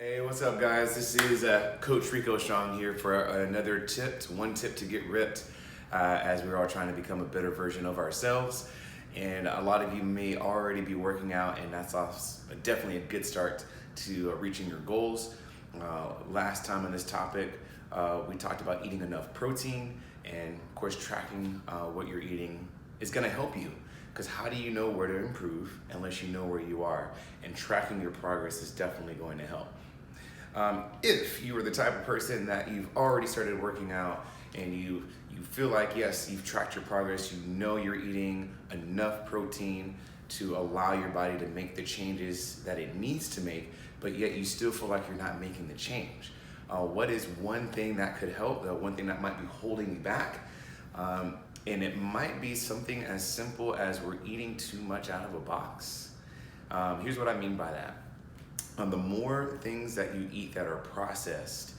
Hey, what's up, guys? This is Coach Rico Strong here for another one tip to get ripped as we're all trying to become a better version of ourselves. And a lot of you may already be working out, and that's definitely a good start to reaching your goals. Last time on this topic, we talked about eating enough protein, and of course, tracking what you're eating is going to help you. Because how do you know where to improve unless you know where you are? And tracking your progress is definitely going to help. If you are the type of person that you've already started working out and you feel like, yes, you've tracked your progress, you know you're eating enough protein to allow your body to make the changes that it needs to make, but yet you still feel like you're not making the change. What is one thing that could help, one thing that might be holding you back? And it might be something as simple as we're eating too much out of a box. Here's what I mean by that. The more things that you eat that are processed,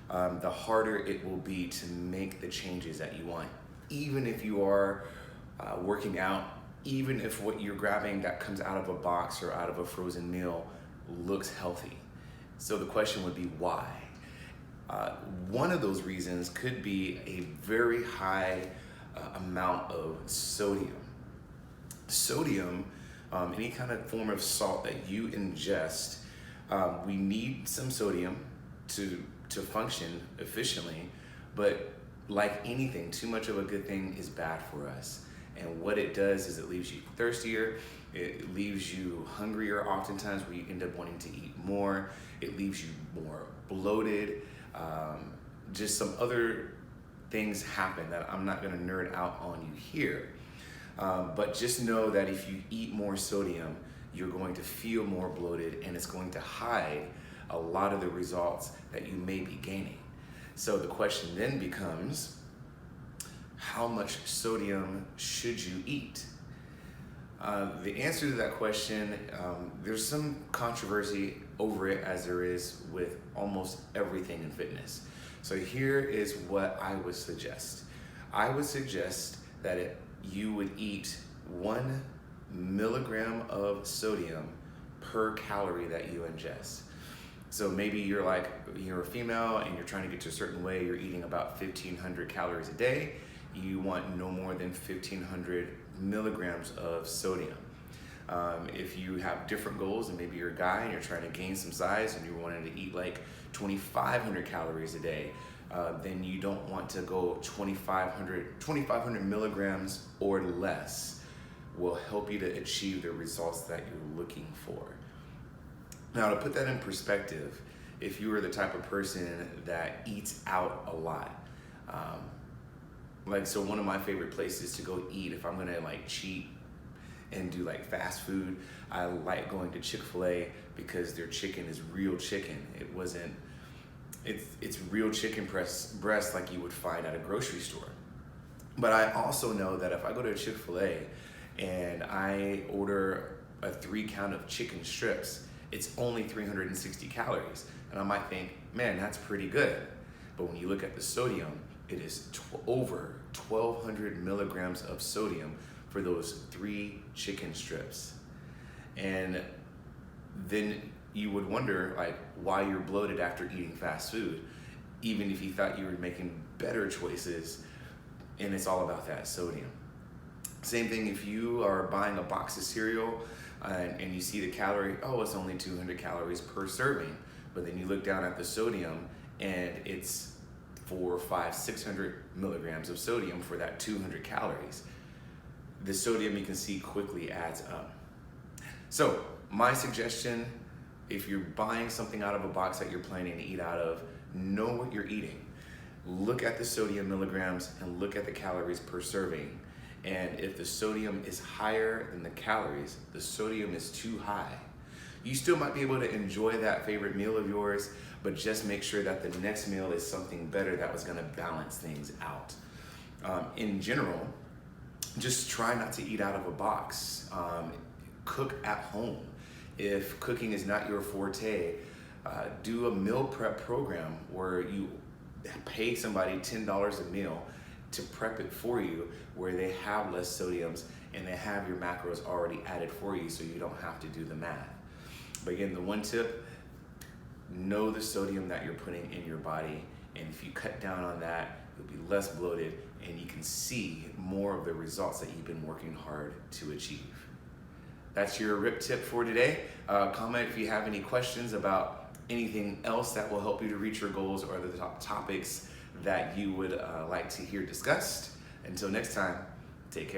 the harder it will be to make the changes that you want. Even if you are working out, even if what you're grabbing that comes out of a box or out of a frozen meal looks healthy. So the question would be why? One of those reasons could be a very high amount of sodium. Sodium, any kind of form of salt that you ingest, we need some sodium to function efficiently, but like anything, too much of a good thing is bad for us. And what it does is it leaves you thirstier, it leaves you hungrier. Oftentimes we end up wanting to eat more, it leaves you more bloated, just some other things happen that I'm not gonna nerd out on you here. But just know that if you eat more sodium, you're going to feel more bloated, and it's going to hide a lot of the results that you may be gaining. So the question then becomes, how much sodium should you eat? The answer to that question, there's some controversy over it, as there is with almost everything in fitness. So here is what I would suggest. I would suggest that you would eat 1 milligram of sodium per calorie that you ingest. So maybe you're a female and you're trying to get to a certain way, you're eating about 1,500 calories a day. You want no more than 1,500 milligrams of sodium. If you have different goals, and maybe you're a guy and you're trying to gain some size and you're wanting to eat like 2,500 calories a day, then you don't want to go 2,500 milligrams or less will help you to achieve the results that you're looking for. Now, to put that in perspective, if you are the type of person that eats out a lot, so one of my favorite places to go eat, if I'm gonna cheat and do fast food, I like going to Chick-fil-A because their chicken is real chicken. It's real chicken breast like you would find at a grocery store. But I also know that if I go to Chick-fil-A and I order a 3 count of chicken strips, it's only 360 calories. And I might think, man, that's pretty good. But when you look at the sodium, it is over 1,200 milligrams of sodium for those 3 chicken strips. And then you would wonder why you're bloated after eating fast food, even if you thought you were making better choices, and it's all about that sodium. Same thing if you are buying a box of cereal and you see the calorie, oh, it's only 200 calories per serving, but then you look down at the sodium and it's 400, 500, 600 milligrams of sodium for that 200 calories. The sodium, you can see, quickly adds up. So my suggestion, if you're buying something out of a box that you're planning to eat out of, know what you're eating. Look at the sodium milligrams and look at the calories per serving. And if the sodium is higher than the calories, the sodium is too high. You still might be able to enjoy that favorite meal of yours, but just make sure that the next meal is something better that was gonna balance things out. In general, just try not to eat out of a box. Cook at home. If cooking is not your forte, do a meal prep program where you pay somebody $10 a meal to prep it for you, where they have less sodiums and they have your macros already added for you so you don't have to do the math. But again, the one tip, know the sodium that you're putting in your body, and if you cut down on that, you'll be less bloated and you can see more of the results that you've been working hard to achieve. That's your RIP tip for today. Comment if you have any questions about anything else that will help you to reach your goals, or the topics that you would like to hear discussed. Until next time, take care.